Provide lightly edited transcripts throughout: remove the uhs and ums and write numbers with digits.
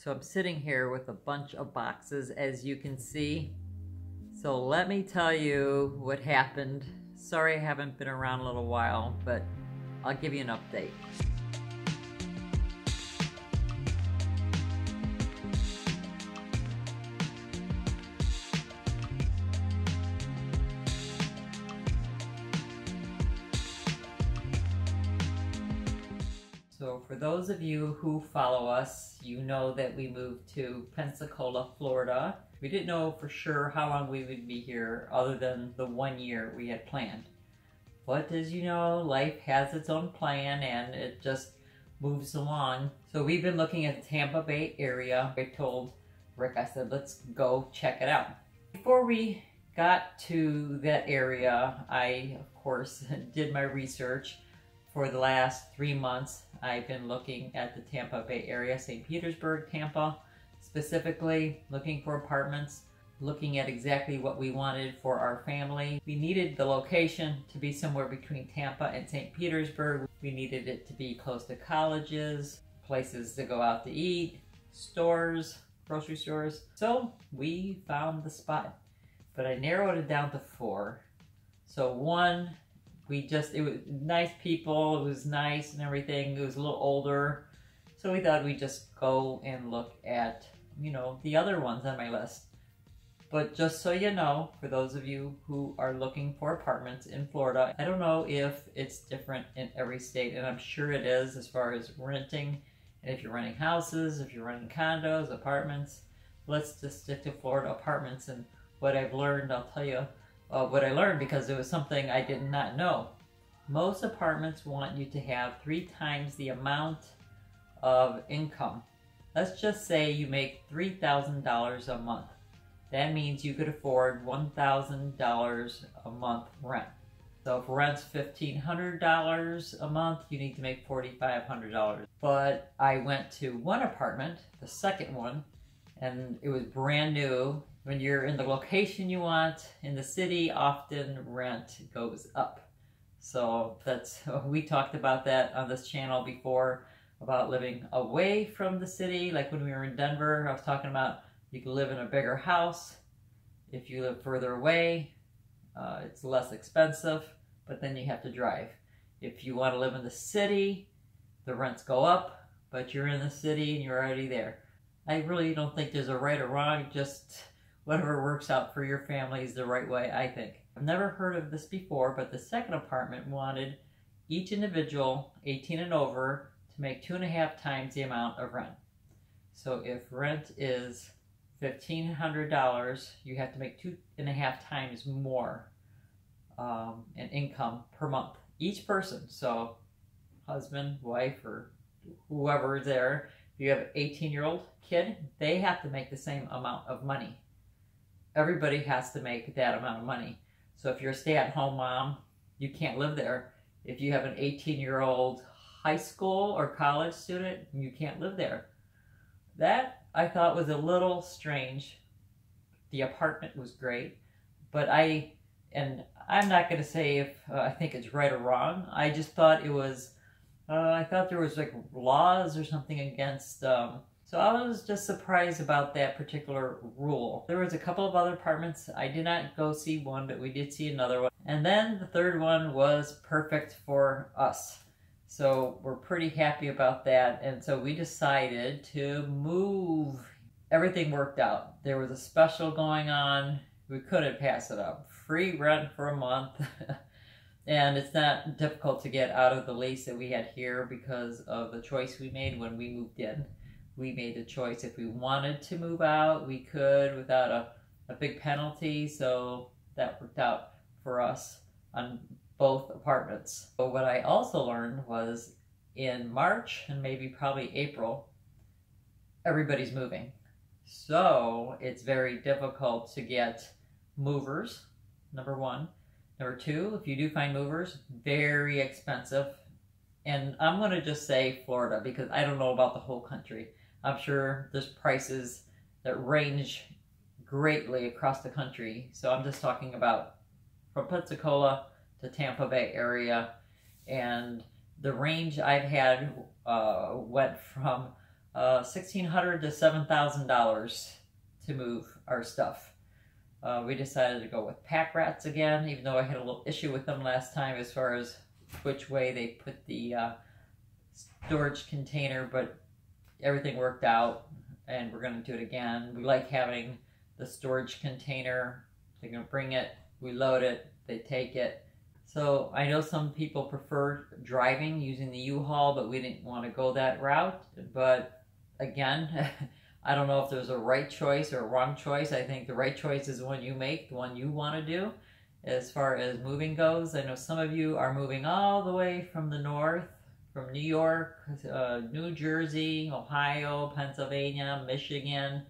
So I'm sitting here with a bunch of boxes, as you can see. So let me tell you what happened. Sorry I haven't been around a little while, but I'll give you an update. So for those of you who follow us, you know that we moved to Pensacola, Florida. We didn't know for sure how long we would be here other than the 1 year we had planned. But as you know, life has its own plan and it just moves along. So we've been looking at the Tampa Bay area. I told Rick, I said, let's go check it out. Before we got to that area, I, of course, did my research. For the last 3 months, I've been looking at the Tampa Bay area, St. Petersburg, Tampa, specifically looking for apartments, looking at exactly what we wanted for our family. We needed the location to be somewhere between Tampa and St. Petersburg. We needed it to be close to colleges, places to go out to eat, stores, grocery stores. So we found the spot, but I narrowed it down to 4. So one, it was nice people, it was nice and everything, it was a little older. So we thought we'd just go and look at, the other ones on my list. But just so you know, for those of you who are looking for apartments in Florida, I don't know if it's different in every state, and I'm sure it is as far as renting. And if you're renting houses, if you're renting condos, apartments, let's just stick to Florida apartments. And what I've learned, I'll tell you, what I learned because it was something I did not know. Most apartments want you to have 3 times the amount of income. Let's just say you make $3,000 a month. That means you could afford $1,000 a month rent. So if rent's $1,500 a month, you need to make $4,500. But I went to one apartment, the second one, and it was brand new. When you're in the location you want, in the city, often rent goes up. So we talked about that on this channel before, about living away from the city. Like when we were in Denver, I was talking about you can live in a bigger house. If you live further away, it's less expensive, but then you have to drive. If you want to live in the city, the rents go up, but you're in the city and you're already there. I really don't think there's a right or wrong, just whatever works out for your family is the right way, I think. I've never heard of this before, but the second apartment wanted each individual, 18 and over, to make 2.5 times the amount of rent. So if rent is $1,500, you have to make 2.5 times more in income per month. Each person, so husband, wife, or whoever is there, if you have an 18-year-old kid, they have to make the same amount of money. Everybody has to make that amount of money. So if you're a stay-at-home mom, you can't live there. If you have an 18-year-old high school or college student, you can't live there. That I thought was a little strange. The apartment was great, but I'm not going to say if I think it's right or wrong. I just thought it was, I thought there was like laws or something against, so I was just surprised about that particular rule. There was a couple of other apartments. I did not go see one, but we did see another one. And then the third one was perfect for us. So we're pretty happy about that. And so we decided to move. Everything worked out. There was a special going on. We couldn't pass it up. Free rent for a month. And it's not difficult to get out of the lease that we had here because of the choice we made when we moved in. We made the choice if we wanted to move out, we could without a big penalty. So that worked out for us on both apartments. But what I also learned was in March and maybe probably April, everybody's moving. So it's very difficult to get movers, number one. Number two, if you do find movers, very expensive. And I'm going to just say Florida because I don't know about the whole country. I'm sure there's prices that range greatly across the country. So I'm just talking about from Pensacola to Tampa Bay area. And the range I've had went from $1,600 to $7,000 to move our stuff. We decided to go with pack rats again, even though I had a little issue with them last time as far as which way they put the storage container, but everything worked out and we're going to do it again. We like having the storage container. They're going to bring it, we load it, they take it. So I know some people prefer driving using the U-Haul, but we didn't want to go that route. But again, I don't know if there's a right choice or a wrong choice. I think the right choice is the one you make, the one you want to do. As far as moving goes, I know some of you are moving all the way from the north, from New York, New Jersey, Ohio, Pennsylvania, Michigan,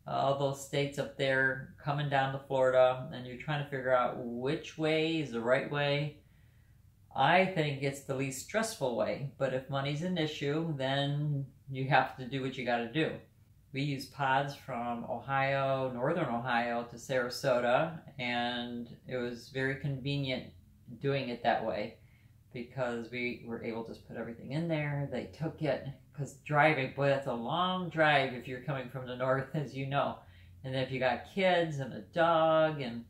all those states up there, coming down to Florida, and you're trying to figure out which way is the right way. I think it's the least stressful way, but if money's an issue, then you have to do what you got to do. We use pods from Ohio, northern Ohio to Sarasota, and it was very convenient doing it that way because we were able to just put everything in there. They took it, because driving, boy, that's a long drive if you're coming from the north, as you know. And then if you got kids and a dog, and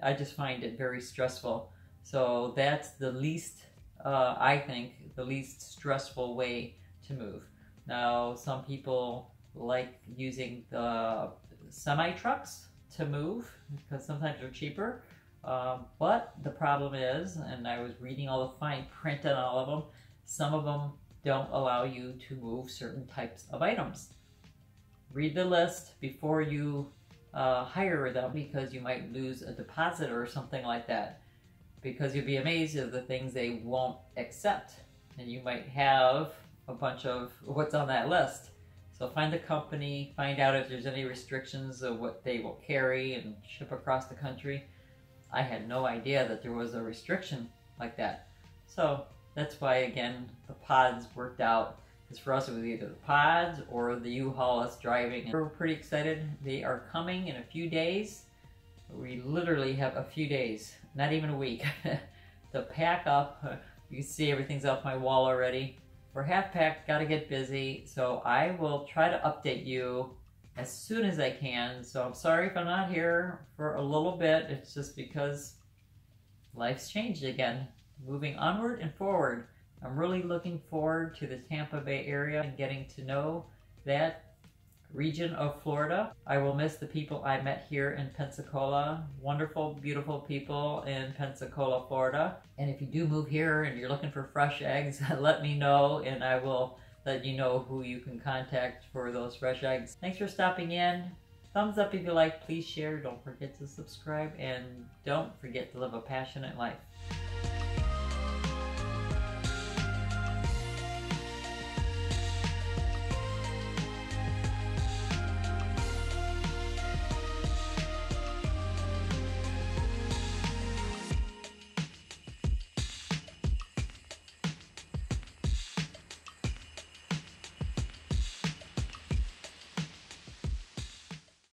I just find it very stressful. So that's the least, I think, the least stressful way to move. Now, some people like using the semi-trucks to move because sometimes they're cheaper. But the problem is, and I was reading all the fine print on all of them, some of them don't allow you to move certain types of items. Read the list before you hire them, because you might lose a deposit or something like that. Because you'll be amazed at the things they won't accept. And you might have a bunch of what's on that list. So find the company, find out if there's any restrictions of what they will carry and ship across the country. I had no idea that there was a restriction like that. So that's why, again, the pods worked out. Because for us it was either the pods or the U-Haul us driving. And we're pretty excited. They are coming in a few days. We literally have a few days, not even a week, to pack up. You can see everything's off my wall already. We're half packed, gotta get busy, so I will try to update you as soon as I can. So I'm sorry if I'm not here for a little bit. It's just because life's changed again. Moving onward and forward. I'm really looking forward to the Tampa Bay area and getting to know that region of Florida. I will miss the people I met here in Pensacola. Wonderful, beautiful people in Pensacola, Florida. And if you do move here and you're looking for fresh eggs, let me know and I will let you know who you can contact for those fresh eggs. Thanks for stopping in. Thumbs up if you like, please share, don't forget to subscribe, and don't forget to live a passionate life.